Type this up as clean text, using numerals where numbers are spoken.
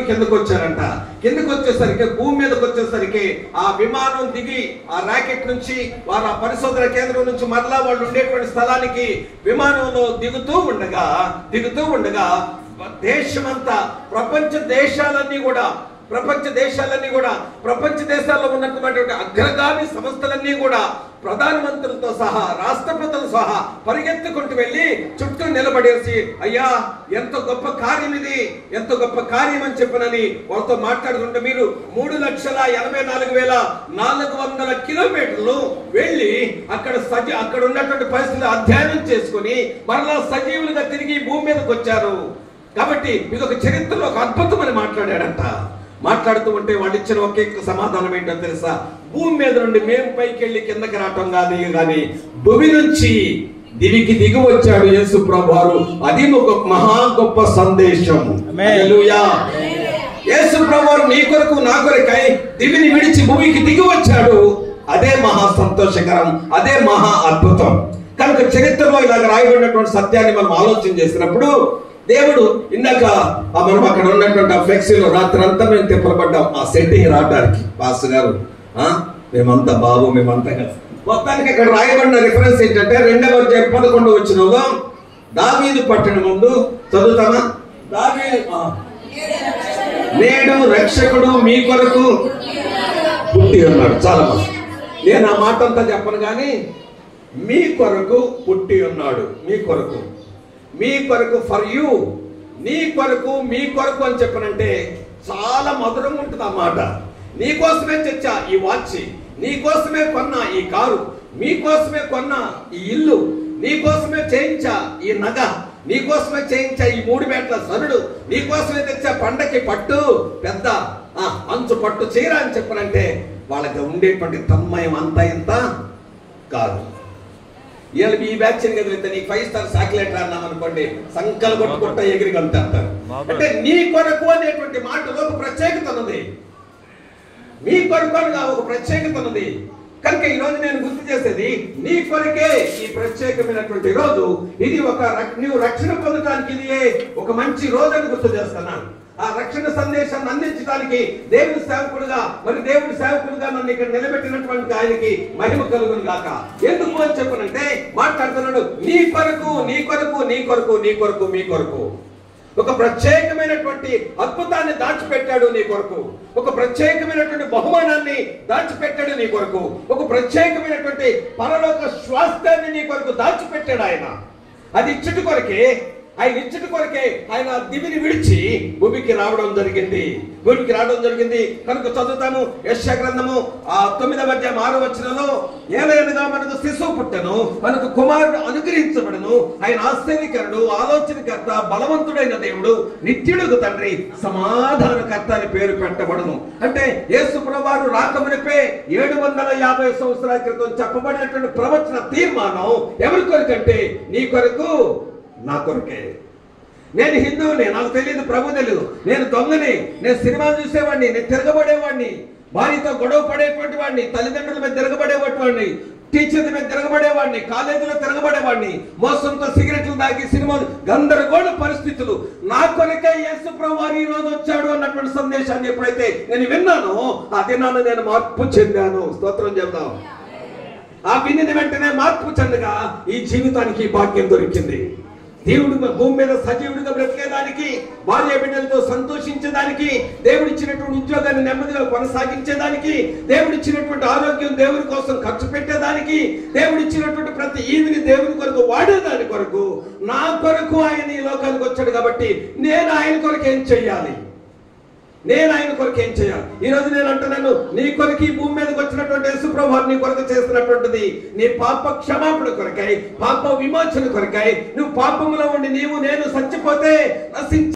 కిందకు వచ్చారంట. కిందకు వచ్చేసరికి భూమి మీదకి వచ్చేసరికి ఆ విమానం దిగి ఆ రాకెట్ నుంచి వారు ఆ పరిశోధన కేంద్రం నుంచి మరలా వాళ్ళు ఉండేటువంటి స్థలానికి విమానంలో దిగుతూ ఉండగా దేశమంతా ప్రపంచ దేశాలన్నీ కూడా ప్రపంచ దేశాల్లో ఉన్నటువంటి అగ్రగామి సంస్థలన్నీ కూడా ప్రధానమంత్రులతో సహా రాష్ట్రపతులతో సహా పరిగెత్తుకుంటూ వెళ్ళి చుట్టూ నిలబడేసి, అయ్యా ఎంత గొప్ప కార్యం ఇది, ఎంత గొప్ప కార్యం అని చెప్పనని వాళ్ళతో మాట్లాడుతుంటే, మీరు 3,84,400 కిలోమీటర్లు వెళ్ళి అక్కడ ఉన్నటువంటి పరిస్థితులు అధ్యయనం చేసుకుని మరలా సజీవులుగా తిరిగి భూమి మీదకి వచ్చారు. కాబట్టి ఇది ఒక చరిత్రలో ఒక అద్భుతం అని మాట్లాడాడంట. మాట్లాడుతూ ఉంటే వాళ్ళు ఇచ్చిన ఒకే సమాధానం ఏంటో తెలుసా? భూమి మీద నుండి మేము పైకి వెళ్ళి కిందకి రావటం కాదు, కానీ భూమి నుంచి దివికి దిగి వచ్చాడు యేసు ప్రభువారు. అది ఒక మహా గొప్ప సందేశం. హల్లెలూయా. యేసు ప్రభువారు నీ కొరకు నా కొరకై దివిని విడిచి భూమికి దిగి వచ్చాడు. అదే మహా సంతోషకరం, అదే మహా అద్భుతం. కనుక చరిత్రలో ఇలాగ రాయబడినటువంటి సత్యాన్ని మనం ఆలోచన చేసినప్పుడు, దేవుడు ఇందాక మనం అక్కడ ఉన్నటువంటి ఆ ఫ్లెక్సీలో రాత్రి అంతా మేము తిప్పలపడ్డాం ఆ సెట్టింగ్ రావడానికి. పాస్టర్ గారు మేమంతా బాబు మేమంతా మొత్తానికి అక్కడ రాయబడిన రిఫరెన్స్ ఏంటంటే 2వ అధ్యాయం 11వ వచనంలో దావీదు పట్టణం ముందు చదువుతామా? దావీదు నేడు రక్షకుడు మీ కొరకు పుట్టి ఉన్నాడు. చాలా మంది నేను ఆ మాట అంతా చెప్పను కానీ మీ కొరకు పుట్టి ఉన్నాడు. మీ కొరకు ఫర్ యూ, నీ కొరకు మీ కొరకు అని చెప్పనంటే చాలా మధురంగా ఉంటుంది ఆ మాట. నీకోసమే తెచ్చా ఈ వాచ్, నీకోసమే కొన్నా ఈ కారు, మీకోసమే కొన్నా ఈ ఇల్లు, నీకోసమే చేయించా ఈ నగ, నీకోసమే చేయించా ఈ 3 మేట్ల సరుడు, నీకోసమే తెచ్చా పండకి పట్టు పెద్ద అంచు పట్టు చీర అని చెప్పనంటే వాళ్ళకి ఉండేటువంటి తన్మయం అంతా ఇంత కాదు. ఇవాళ ఈ వ్యాక్సిన్ కదిలితే నీకు 5 స్టార్ చాక్లెట్ అన్నాం అనుకోండి, సంకలు కొట్టుకుంటా ఎగిరి కలుగుతారు. అంటే నీ కొరకు అనేటువంటి మాటలో ఒక ప్రత్యేకత ఉన్నది, మీ కొరకు ఒక ప్రత్యేకత ఉన్నది. కనుక ఈ రోజు నేను గుర్తు చేసేది నీ కొరకే ఈ ప్రత్యేకమైనటువంటి రోజు. ఇది నువ్వు రక్షణ పొందడానికి ఇది ఒక మంచి రోజు అని గుర్తు చేస్తున్నాను. ఆ రక్షణ సందేశాన్ని అందించడానికి దేవుడి సేవకుడుగా నన్ను ఇక్కడ నిలబెట్టినటువంటి ఆయనకి మహిమ కలుగును గాక. ఎందుకు అని చెప్పనంటే మాట్లాడుతున్నాడు నీ కొరకు ఒక ప్రత్యేకమైనటువంటి అద్భుతాన్ని దాచిపెట్టాడు నీ కొరకు, ఒక ప్రత్యేకమైనటువంటి బహుమానాన్ని దాచిపెట్టాడు నీ కొరకు, ఒక ప్రత్యేకమైనటువంటి పరలోక స్వాస్థ్యాన్ని నీ కొరకు దాచిపెట్టాడు ఆయన. అది ఇచ్చటి కొరకే ఆయన దివిని విడిచి భూమికి రావడం జరిగింది. కనుక చదువుతాము యెషయా గ్రంథము 9వ అధ్యాయం 6వ వచనంలో, ఏలయనగా మనకు శిశువు పుట్టెను, మనకు కుమారుడు అనుగ్రహించబడును, ఆయన ఆశ్చర్యకరుడు, ఆలోచనకర్త, బలవంతుడైన దేవుడు, నిత్యుడుగు తండ్రి, సమాధానకర్త అని పేరు పెట్టబడును. అంటే యేసు ప్రభువారు రాకమునిపే 750 సంవత్సరాల క్రితం చెప్పబడినటువంటి ప్రవచన తీర్మానం ఎవరి కొరకంటే నీ కొరకు నా కొరకే. నేను హిందువుని, నాకు తెలియదు, ప్రభు తెలియదు, నేను దొంగని, నేను సినిమాలు చూసేవాడిని, నేను తిరగబడేవాడిని, భార్యతో గొడవ పడేటువంటి వాడిని, తల్లిదండ్రుల మీద తిరగబడేటువంటి వాడిని, టీచర్ల మీద తిరగబడేవాడిని, కాలేజీలో తిరగబడేవాడిని, మోసంతో సిగరెట్లు తాగి సినిమాలు, గందరగోళ పరిస్థితులు. నా కొరకే యేసు ప్రభువారు ఈ రోజు వచ్చాడు అన్నటువంటి సందేశాన్ని ఎప్పుడైతే నేను విన్నానో ఆ దినాన నేను మార్పు చెందాను. స్తోత్రం చెప్తాం. ఆ వినిన వెంటనే మార్పు చెందగా ఈ జీవితానికి భాగ్యం దొరికింది. దేవుడు భూమి మీద సజీవుడిగా బ్రతికేదానికి, భార్య బిడ్డలతో సంతోషించేదానికి, దేవుడిచ్చినటువంటి ఉద్యోగాన్ని నెమ్మదిగా కొనసాగించేదానికి, దేవుడిచ్చినటువంటి ఆరోగ్యం దేవుని కోసం ఖర్చు పెట్టేదానికి, దేవుడిచ్చినటువంటి ప్రతి ఈవిని దేవుని కొరకు వాడేదాని కొరకు, నా కొరకు ఆయన ఈ లోకానికి వచ్చాడు. కాబట్టి నేను ఆయన కొరకు ఏం చెయ్యాలి? ఈ రోజు నేను అంటున్నాను, నీ కొరకు ఈ భూమి మీదకి వచ్చినటువంటి యేసు ప్రభువారు నీ కొరకు చేస్తున్నటువంటిది నీ పాప క్షమాపణ కొరకై, పాప విమోచన కొరకై. నువ్వు పాపములో ఉండి నేను చచ్చిపోతే నశించి